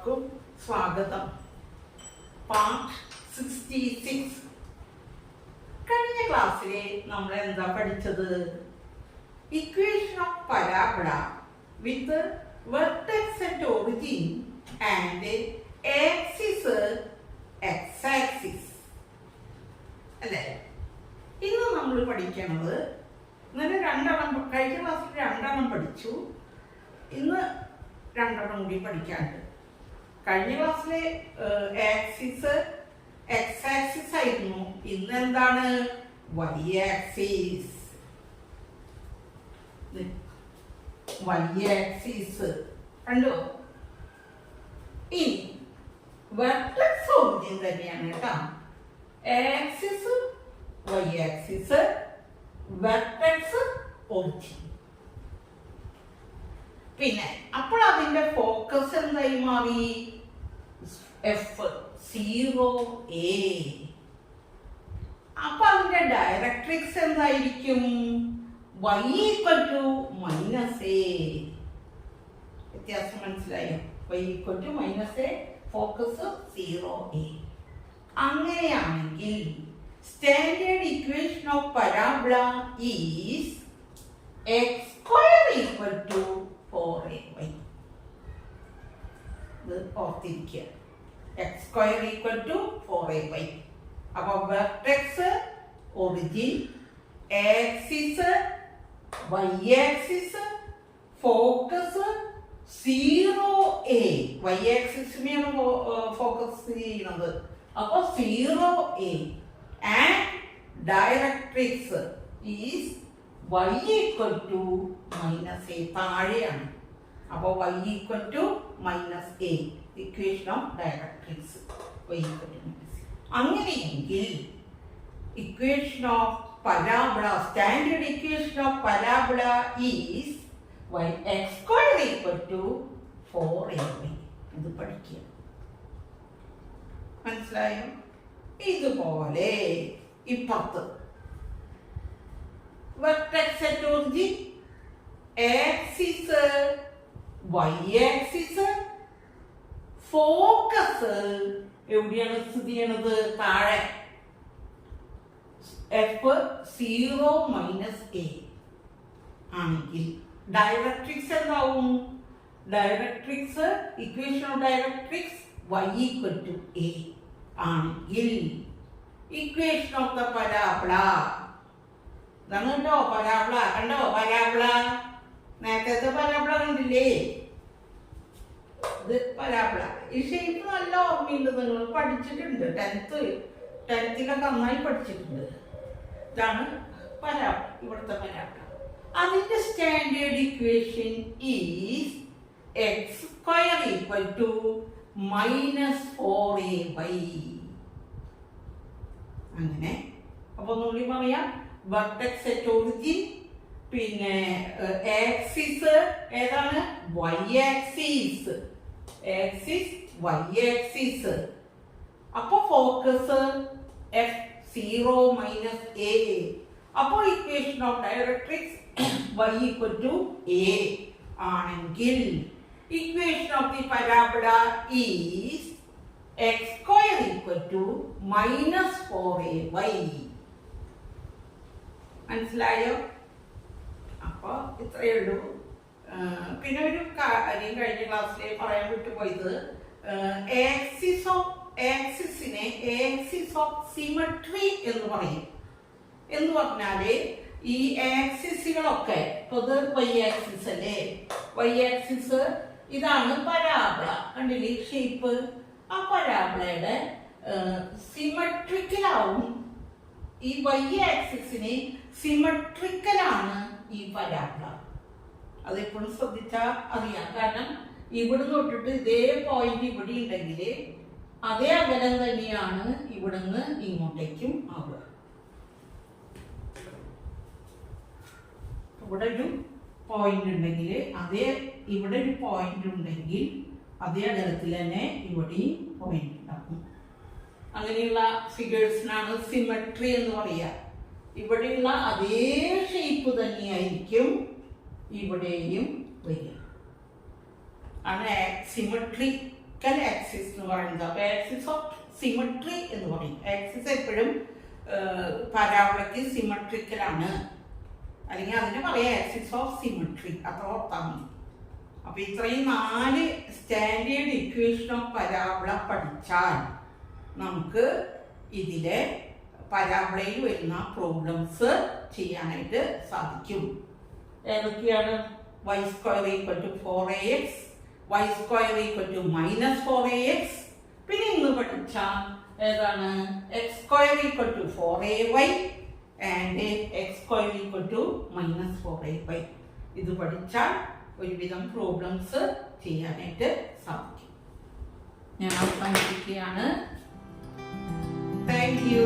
എല്ലാവർക്കും സ്വാഗതം. പാർട്ട് 66. കഴിഞ്ഞ ക്ലാസ്സിലെ നമ്മൾ എന്താ പഠിച്ചത്? Equation of parabola with vertex at origin and axis X axis അല്ലേ? ഇന്ന് നമ്മൾ പഠിക്കുന്നത് ഇന്നലെ കഴിഞ്ഞ ക്ലാസ്സിൽ 2 പഠിച്ചു. ഇന്ന് 2 കൂടി പഠിക്കാനുണ്ട്. കഴിഞ്ഞ ക്ലാസ്സിലെ ആക്സിസ് എക്സ് ആക്സിസ് ആയിരുന്നു. ഇന്ന് എന്താണ്? Y axis. വൈ ആക്സിസ് കണ്ടോ? ഇനി വെർട്ടെക്സ് ഒറിജിൻ തന്നെയാണ് കേട്ടോ. Axis Y axis, vertex origin. പിന്നെ അപ്പോൾ അതിന്റെ ഫോക്കസ് എന്തായി മാറി? F 0a. അപ്പൊ അതിന്റെ ഡയറക്ട്രിക്സ് എന്തായിരിക്കും? y -a. വ്യത്യാസം മനസ്സിലായോ? y -a, focus 0a. അങ്ങനെയാണെങ്കിൽ standard equation of parabola is x² 4ay. ഇത് ഓർത്തിരിക്കുക. x² 4ay. അപ്പൊ vertex origin, axis Y axis, focus 0a. Y ആക്സിസിനെയാണ് ഫോക്കസ് ചെയ്യുന്നത്. അപ്പൊ 0a and directrix is y -a. താഴെയാണ്. അപ്പോൾ y -a. Equation of directrix y -a. അങ്ങനെയെങ്കിൽ equation of parabola, standard equation of parabola is x² 4ay. ഇത് പഠിക്കുക. മനസ്സിലായോ? ഇതുപോലെ ഇപ്പുറത്ത് vertex at origin, axis Y axis, focus എവിടെയാണ് സ്ഥിതി ചെയ്യണത്? താഴെ. എഫ് 0 -a ആണെങ്കിൽ ഡയറക്ട്രിക്സ് എന്താവും? Directrix, equation of directrix y a ആണെങ്കിൽ ഇക്വേഷൻ ഓഫ് ദ പരാബോള ഇതാണ് കേട്ടോ. പരാബോള കണ്ടോ? പരാബോള നേരത്തെ പരാബോള കണ്ടില്ലേ? ഇത് പരാബോള. ഈ ഷേപ്പ് നല്ല ഓർമ്മയുണ്ട്. നിങ്ങൾ പഠിച്ചിട്ടുണ്ട്. 10th നന്നായി പഠിച്ചിട്ടുണ്ട്. ഇതാണ് പരാബോള, ഇവിടുത്തെ പരാബോള. അതിന്റെ standard equation is x² -4ay. അങ്ങനെ അപ്പൊ ഒന്നുകൂടി പറയാം. വെർട്ടെക്സ് അറ്റ് ഒറിജിൻ, പിന്നെ ആക്സിസ് ഏതാണ്? Y axis. Axis Y axis. അപ്പൊ ഫോക്കസ് എഫ് 0 -a. അപ്പോൾ equation of directrix y a ആണെങ്കിൽ equation of the parabola is x² -4ay. മനസ്സിലായോ? അപ്പൊ ഇത്രയേ ഉള്ളൂ. പിന്നെ ഒരു കാര്യം കഴിഞ്ഞ ക്ലാസ്സിലെ പറയാൻ വിട്ടുപോയത്, ആക്സിസിനെ ആക്സിസ് ഓഫ് സിമട്രി എന്ന് പറയും. എന്ന് പറഞ്ഞാല് ഈ ആക്സിസുകളൊക്കെ, ഇത് വൈ ആക്സിസ് അല്ലേ? വൈ ആക്സിസ് ഇതാണ് പരാബോള. കണ്ടില്ലേ ഷേപ്പ്? ആ പരാബോളയുടെ സിമട്രിക്കലാവും. ഈ വൈ ആക്സിസിന് സിമട്രിക്കലാണ് ഈ പരാബോള. അതെപ്പോഴും ശ്രദ്ധിച്ചാൽ അറിയാം. കാരണം ഇവിടെ തൊട്ടിട്ട് ഇതേ പോയിന്റ് ഇവിടെ ഉണ്ടെങ്കിൽ അതേ അകലം തന്നെയാണ് ഇവിടുന്ന് ഇങ്ങോട്ടേക്കും ആവുക. ഇവിടെ ഒരു പോയിന്റ് ഉണ്ടെങ്കിൽ ഇവിടെ ഒരു പോയിന്റ് ഉണ്ടെങ്കിൽ അതേ അകലത്തിൽ തന്നെ ഇവിടെയും പോയിന്റ് ഉണ്ടാക്കും. അങ്ങനെയുള്ള ഫിഗേഴ്സിനാണ് സിമട്രി എന്ന് പറയുക. ഇവിടെയുള്ള അതേ ഷേപ്പ് തന്നെയായിരിക്കും ഇവിടെയും വരിക. ആണ് സിമട്രിക് സിമെട്രിക്കൽ ആക്സിസ് എന്ന് പറയുന്നത്. അപ്പോൾ ആക്സിസ് ഓഫ് സിമെട്രി എന്ന് പറയും. ആക്സിസ് എപ്പോഴും പരാബോളയ്ക്ക് സിമെട്രിക്കലാണ്, അല്ലെങ്കിൽ അതിന് പറയാം ആക്സിസ് ഓഫ് സിമെട്രി. അത്ര ഓർത്താൽ മതി. അപ്പോൾ ഇത്രയും 4 സ്റ്റാൻഡേർഡ് ഇക്വേഷൻ ഓഫ് പരാബോള പഠിച്ചാൽ നമുക്ക് ഇതിലെ പരാബോളയിൽ വരുന്ന പ്രോബ്ലംസ് ചെയ്യാനായിട്ട് സാധിക്കും. ഏതൊക്കെയാണ്? y square equal to 4ax, y square equal to -4ax, പിന്നെ ഇന്ന് പഠിച്ച ഏതാണ്? x square equal to 4ay and x square equal to -4ay. ഇത് പഠിച്ചാൽ ഒരുവിധം പ്രോബ്ലംസ് ചെയ്യാനായിട്ട് സാധിക്കും. ഞാൻ അവസാനിപ്പിക്കുകയാണ്. Thank U.